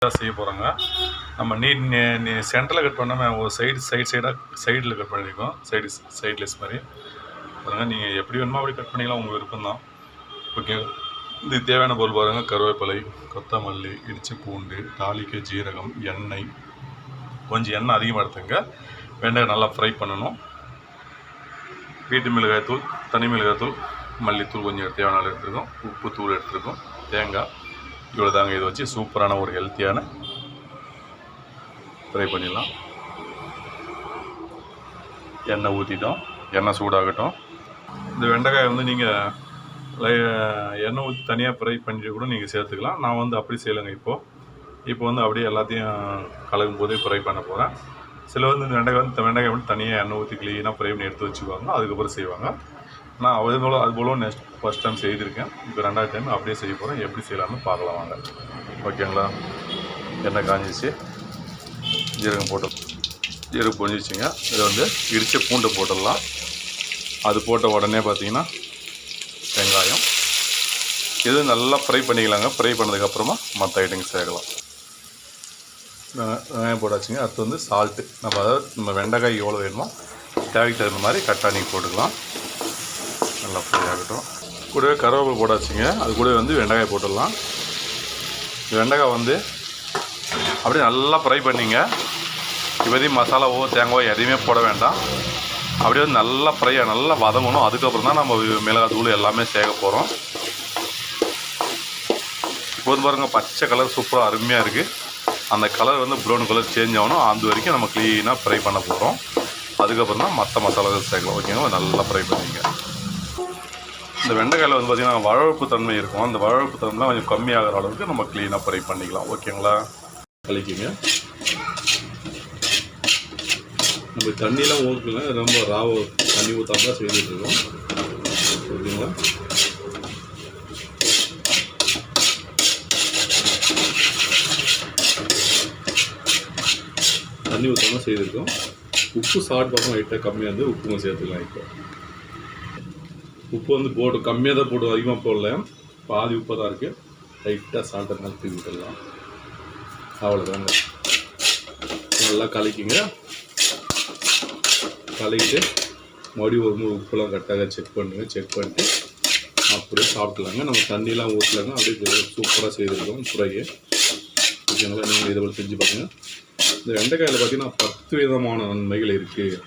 தான் செய்ய போகிறாங்க. நம்ம நீ சென்டரில் கட் பண்ணாமல் ஒரு சைடில் கட் பண்ணியிருக்கோம். சைட்லெஸ் மாதிரி பாருங்கள். நீங்கள் எப்படி வேணுமோ அப்படி கட் பண்ணிக்கலாம், உங்கள் விருப்பம் தான். ஓகே, இது தேவையான பொருள் பாருங்கள். கருவேப்பிலை, கொத்தமல்லி, இடிச்ச பூண்டு, தாளிக்க ஜீரகம், எண்ணெய். கொஞ்சம் எண்ணெய் அதிகமாக எடுத்துங்க. வெங்காயம் நல்லா ஃப்ரை பண்ணணும். வீட்டு மிளகாய்த்தூள், தனி மிளகாய்த்தூள், மல்லித்தூள் கொஞ்சம் தேவையான எடுத்துருக்கோம். உப்பு தூள் எடுத்துருக்கோம். தேங்காய், இவ்வளோ தாங்க. இதை வச்சு சூப்பரான ஒரு ஹெல்த்தியான ஃப்ரை பண்ணிடலாம். எண்ணெய் ஊற்றிட்டோம். எண்ணெய் சூடாகட்டும். இந்த வெண்டைக்காய் வந்து நீங்கள் எண்ணெய் ஊற்றி தனியாக ஃப்ரை பண்ணிட்டு கூட நீங்கள் சேர்த்துக்கலாம். நான் வந்து அப்படி செய்யலைங்க. இப்போ வந்து அப்படியே எல்லாத்தையும் கலக்கும் போதே ஃப்ரை பண்ண போகிறேன். சில வந்து இந்த வெண்டைக்காய் வந்து தனியாக எண்ணெய் ஊற்றி க்ளீனாக ஃப்ரை பண்ணி எடுத்து வச்சுக்குவாங்க, அதுக்கப்புறம் செய்வாங்க. நான் அது போல் ஃபஸ்ட் டைம் செய்திருக்கேன். இப்போ 2வது டைம் அப்படியே செய்ய போகிறேன். எப்படி செய்யலாம்னு பார்க்கலாம் வாங்க. ஓகேங்களா? எண்ணெய் காஞ்சிச்சு, ஜீரகம் பொஞ்சிச்சுங்க. இதை வந்து இடித்த பூண்டை போட்டுடலாம். அது போட்ட உடனே பார்த்திங்கன்னா வெங்காயம், இது நல்லா ஃப்ரை பண்ணிக்கலாங்க. ஃப்ரை பண்ணதுக்கப்புறமா மற்ற ஐட்டங்கள் சேர்க்கலாம். வெங்காயம் போட்டாச்சுங்க. அடுத்து வந்து சால்ட்டு. நம்ம வெண்டைக்காய் எவ்வளோ வேணுமோ தேவைக்கு தகுந்த மாதிரி கட்டாணி போட்டுக்கலாம். நல்லா ஃப்ரை ஆகட்டும். கூடவே கருவேப்பிலை போட்டாச்சுங்க. அது கூட வந்து வெண்டைக்காய் போட்டுடலாம். வெண்டைக்காய் வந்து அப்படியே நல்லா ஃப்ரை பண்ணிங்க. இப்போதையும் மசாலாவோ தேங்காயோ எதையுமே போட வேண்டாம். அப்படியே வந்து நல்லா நல்லா வதங்கணும். அதுக்கப்புறம் தான் நம்ம மிளகாய் தூள் எல்லாமே சேர்க்க போகிறோம். இப்போது பாருங்கள், பச்சை கலர் சூப்பராக அருமையாக இருக்குது. அந்த கலர் வந்து ப்ரௌன் கலர் சேஞ்ச் ஆகணும். அந்த வரைக்கும் நம்ம க்ளீனாக ஃப்ரை பண்ண போகிறோம். அதுக்கப்புறம் தான் மற்ற மசாலாவில் சேர்க்கலாம். ஓகேங்களா? நல்லா ஃப்ரை பண்ணிங்க. இந்த வெண்டைக்காயில் வந்து பார்த்திங்கன்னா வழவழப்பு தன்மை இருக்கும். அந்த வழவழப்பு தன்மைலாம் கொஞ்சம் கம்மியாகிற அளவுக்கு நம்ம க்ளீனாக ஃப்ரை பண்ணிக்கலாம். ஓகேங்களா? கழிக்கிங்க. நம்ம தண்ணியெலாம் ஊற்றல, ரொம்ப தண்ணி ஊற்றாமல் செய்துட்ருக்கோம். ஓகேங்களா? தண்ணி ஊற்றாமல் செய்திருக்கோம். உப்பு சால்ட் பக்கம் லைட்டாக கம்மியாக இருந்து உப்புங்க சேர்த்துக்கலாம். இப்போ உப்பு வந்து கம்மியாக தான் போடுவோம், அதிகமாக போடல. பாதி உப்பாக தான் இருக்குது. லைட்டாக சால்ட்டை மேலே தூக்கி விட்டுடலாம். அவ்வளோதாங்க. நல்லா கலக்கிங்க. கலக்கிட்டு மறுபடியும் ஒரு உப்புலாம் கரெக்டாக செக் பண்ணிட்டு அப்படியே சாப்பிட்லாங்க. நம்ம தண்ணியெலாம் ஊற்றலாங்க. அப்படியே சூப்பராக செய்திருக்கோம் ஃப்ரையை. ஓகேங்களா? நீங்கள் இதை செஞ்சு பாருங்கள். இந்த வெண்டைக்காயில் பார்த்திங்கன்னா 10 விதமான நன்மைகள் இருக்குது.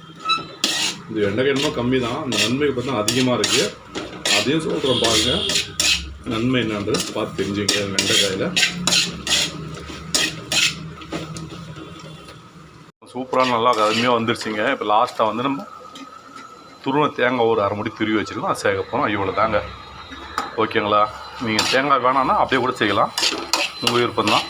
இந்த வெண்டைக்காய் என்னமோ கம்மி தான், அந்த நன்மைகள் பார்த்தா அதிகமாக இருக்குது. அதையும் சொல்கிறோம் பாருங்கள். நன்மை என்னன்றது பார்த்து தெரிஞ்சுங்க. வெண்டைக்காயில் சூப்பராக நல்லா அருமையாக வந்துருச்சுங்க. இப்போ லாஸ்ட்டாக வந்து நம்ம தேங்காய் ஒரு அரை முடி துருவி வச்சுருக்கோம். அது சேர்க்க போகிறோம். இவ்வளோ தாங்க. ஓகேங்களா? நீங்கள் தேங்காய் வேணான்னா அப்படியே கூட செய்யலாம், உங்கள் விருப்பம் தான்.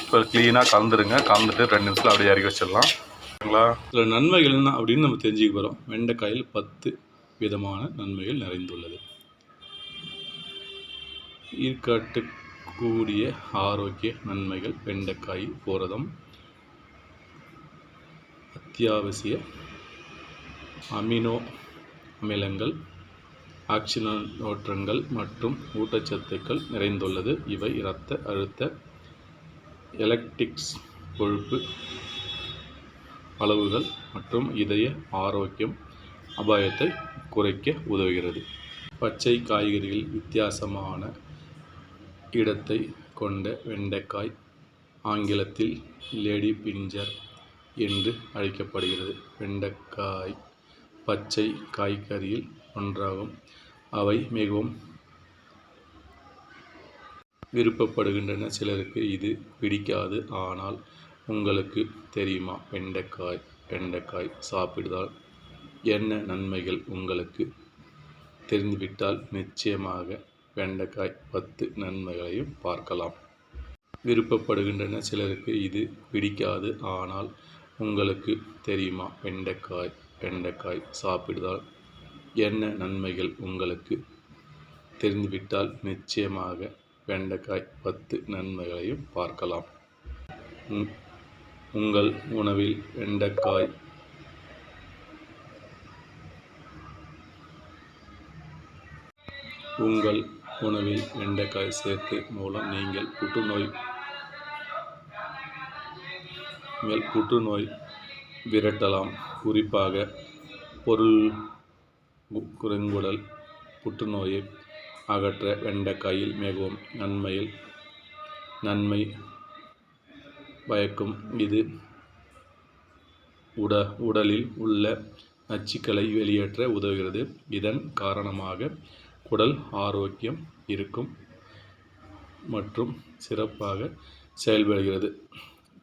இப்போ க்ளீனாக கலந்துட்டு 2 நிமிஷத்தில் அப்படியே இறக்கி வச்சிடலாம். ஓகேங்களா? இதில் நன்மைகள் என்ன அப்படின்னு நம்ம தெரிஞ்சுக்க போகிறோம். வெண்டைக்காயில் 10 விதமான நன்மைகள் நிறைந்துள்ளது. ஈர்க்காட்டக்கூடிய ஆரோக்கிய நன்மைகள். வெண்டைக்காய் புரதம், அத்தியாவசிய அமினோ அமிலங்கள், ஆக்சிஜனேற்றங்கள் மற்றும் ஊட்டச்சத்துக்கள் நிறைந்துள்ளது. இவை இரத்த அழுத்த, எலக்ட்ரிக்ஸ், கொழுப்பு அளவுகள் மற்றும் இதய ஆரோக்கியம் அபாயத்தை குறைக்க உதவுகிறது. பச்சை காய்கறிகள் வித்தியாசமான இடத்தை கொண்ட வெண்டைக்காய் ஆங்கிலத்தில் லேடி பிஞ்சர் என்று அழைக்கப்படுகிறது. வெண்டைக்காய் பச்சை காய்கறியில் ஒன்றாகும். அவை மிகவும் விரும்பப்படுகின்றன. சிலருக்கு இது பிடிக்காது. ஆனால் உங்களுக்கு தெரியுமா, வெண்டைக்காய் சாப்பிடுவதால் என்ன நன்மைகள் உங்களுக்கு தெரிந்துவிட்டால் நிச்சயமாக வெண்டைக்காய் 10 நன்மைகளையும் பார்க்கலாம். விரும்பப்படுகின்றன. சிலருக்கு இது பிடிக்காது. ஆனால் உங்களுக்கு தெரியுமா, வெண்டைக்காய் சாப்பிடுவதால் என்ன நன்மைகள் உங்களுக்கு தெரிந்துவிட்டால் நிச்சயமாக வெண்டைக்காய் 10 நன்மைகளையும் பார்க்கலாம். உங்கள் உணவில் வெண்டைக்காய் சேர்த்து மூலம் நீங்கள் புற்றுநோய் மேல் புற்றுநோய் விரட்டலாம். குறிப்பாக பொருள் குறுங்குடல் புற்றுநோயை அகற்ற வெண்டைக்காயில் மிகவும் நன்மை பயக்கும். இது உடலில் உள்ள நச்சுக்களை வெளியேற்ற உதவுகிறது. இதன் காரணமாக குடல் ஆரோக்கியம் இருக்கும் மற்றும் சிறப்பாக செயல்படுகிறது.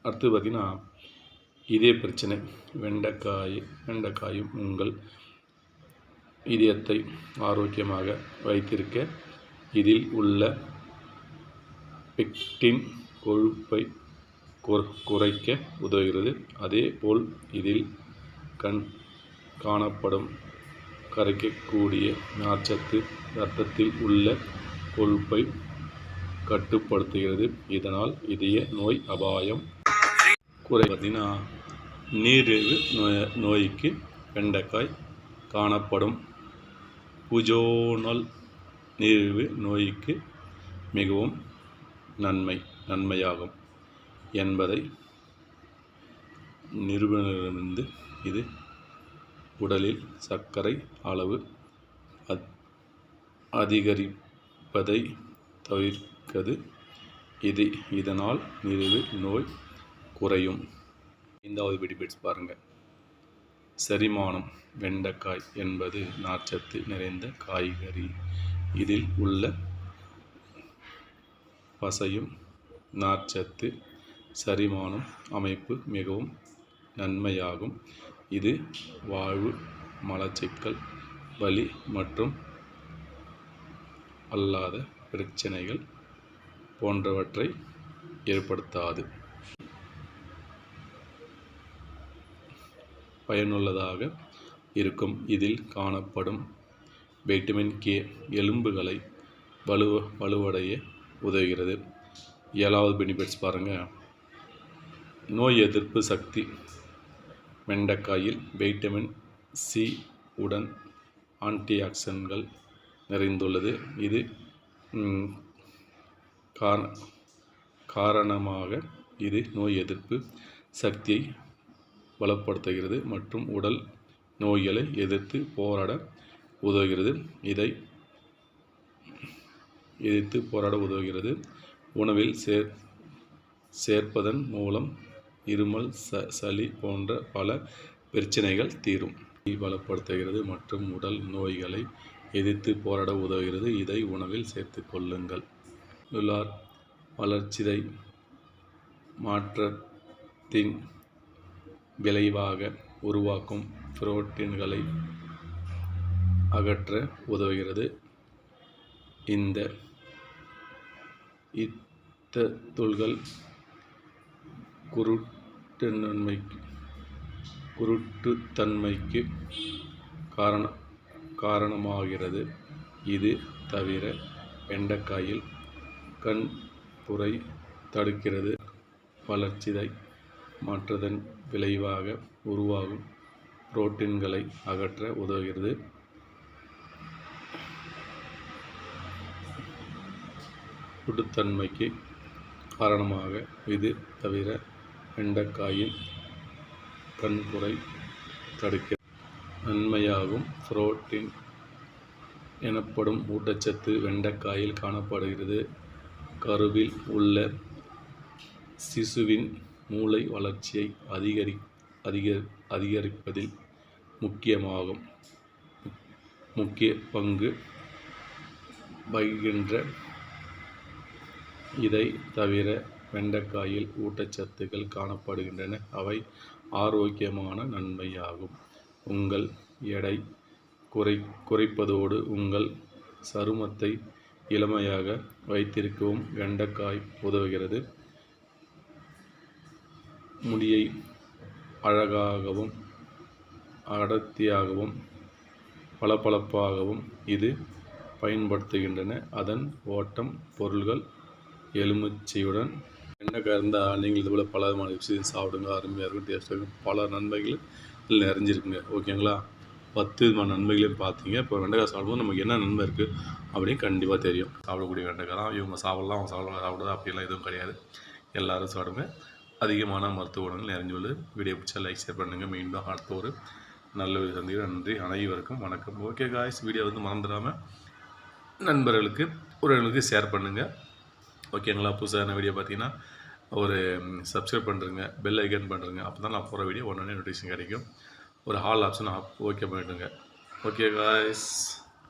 அடுத்து பார்த்திங்கன்னா இதே பிரச்சனை வெண்டைக்காயும் உங்கள் இதயத்தை ஆரோக்கியமாக வைத்திருக்க இதில் உள்ள பெக்டின் கொழுப்பை குறைக்க உதவுகிறது. அதேபோல் இதில் காணப்படும் கரைக்கக்கூடிய நார்ச்சத்து இரத்தத்தில் உள்ள கொழுப்பை கட்டுப்படுத்துகிறது. இதனால் இதய நோய் அபாயம் பார்த்திங்கன்னா நீரிழிவு நோய்க்கு வெண்டைக்காய் காணப்படும் புஜோனல் நீரிழிவு நோய்க்கு மிகவும் நன்மையாகும் என்பதை நிரூபணமிருந்து இது உடலில் சர்க்கரை அளவு அதிகரிப்பதை தவிர்க்கிறது. இதனால் நீரிழிவு நோய் குறையும். 5வது பெனிஃபிட்ஸ் பாருங்கள். செரிமானம். வெண்டைக்காய் என்பது நார்ச்சத்து நிறைந்த காய்கறி. இதில் உள்ள பசையும் நார்ச்சத்து செரிமானம் அமைப்பு மிகவும் நன்மையாகும். இது வாழ்வு மலச்சிக்கல் வலி மற்றும் அல்லாத பிரச்சனைகள் போன்றவற்றை ஏற்படுத்தாது. பயனுள்ளதாக இருக்கும். இதில் காணப்படும் வைட்டமின் கே எலும்புகளை வலுவடைய உதவுகிறது. 7வது பெனிஃபிட்ஸ் பாருங்கள். நோய் எதிர்ப்பு சக்தி. வெண்டைக்காயில் வைட்டமின் சி உடன் ஆன்டிஆக்சிடன்ட்கள் நிறைந்துள்ளது. இது காரணமாக இது நோய் எதிர்ப்பு சக்தியை பலப்படுத்துகிறது மற்றும் உடல் நோய்களை எதிர்த்து போராட உதவுகிறது. உணவில் சேர்ப்பதன் மூலம் இருமல் சளி போன்ற பல பிரச்சனைகள் தீரும். பலப்படுத்துகிறது மற்றும் உடல் நோய்களை எதிர்த்து போராட உதவுகிறது. இதை உணவில் சேர்த்து கொள்ளுங்கள். செல்லுலார் வளர்சிதை மாற்றத்தின் விளைவாக உருவாக்கும் புரோட்டீன்களை அகற்ற உதவுகிறது. இந்த துகள்கள் குருட்டுத்தன்மைக்கு காரணமாகிறது. இது தவிர வெண்டைக்காயில் கண்புரை தடுக்கிறது. வளர்சிதை மாற்றத்தின் விளைவாக உருவாகும் புரோட்டீன்களை அகற்ற உதவுகிறது. குருட்டுத்தன்மைக்கு காரணமாக இது தவிர வெண்டைக்காயின் கண்புரை தடுக்கிறது. நன்மையாகும் புரோட்டீன் எனப்படும் ஊட்டச்சத்து வெண்டைக்காயில் காணப்படுகிறது. கருவில் உள்ள சிசுவின் மூளை வளர்ச்சியை அதிகரிப்பதில் முக்கிய பங்கு வகிக்கின்ற. இதை தவிர வெண்டைக்காயில் ஊட்டச்சத்துக்கள் காணப்படுகின்றன. அவை ஆரோக்கியமான நன்மையாகும். உங்கள் எடை குறைப்பதோடு உங்கள் சருமத்தை இளமையாக வைத்திருக்கவும் வெண்டைக்காய் உதவுகிறது. முடியை அழகாகவும் அடர்த்தியாகவும் பளபளப்பாகவும் இது பயன்படுத்துகின்றன. அதன் ஓட்டம் பொருள்கள் எலுமிச்சையுடன் வெண்டைக்காய் இருந்தால் நீங்கள் இதுபோல் பல விஷயம் சாப்பிடுங்க. அருமையாக இருக்கும், டேஸ்ட்டாக இருக்கும். பல நன்மைகள் இதில் நிறைஞ்சிருக்குங்க. ஓகேங்களா? 10 விதமான நன்மைகளையும் பார்த்தீங்க. இப்போ வெண்டைக்காய் சாப்பிடும்போது நமக்கு என்ன நன்மை இருக்குது அப்படின்னு கண்டிப்பாக தெரியும். சாப்பிடக்கூடிய வெண்டைக்காய் தான் இவங்க சாப்பிட்லாம், அவங்க சாப்பிடாது அப்படிலாம் எதுவும் கிடையாது. எல்லோரும் சாப்பிடுங்க. அதிகமான மருத்துவ குணங்கள் நிறைஞ்சுள்ளது. வீடியோ பிடிச்சா லைக் ஷேர் பண்ணுங்கள். மீண்டும் அடுத்த ஒரு நல்ல ஒரு சந்திப்பு. நன்றி, அனைவருக்கும் வணக்கம். ஓகே காய்ஸ், வீடியோ வந்து மறந்துடாமல் நண்பர்களுக்கு உறவுகளுக்கு ஷேர் பண்ணுங்கள். ஓகேங்களா? புதுசான வீடியோ பார்த்தீங்கன்னா ஒரு சப்ஸ்கிரைப் பண்ணுறங்க, பெல் ஐக்கன் பண்ணுறங்க. அப்போ தான் நான் போகிற வீடியோ ஒன்று நோட்டிஃபிகேஷன் கிடைக்கும். ஒரு ஹால் ஆப்ஷன் ஓகே பண்ணிவிடுங்க. Okay guys.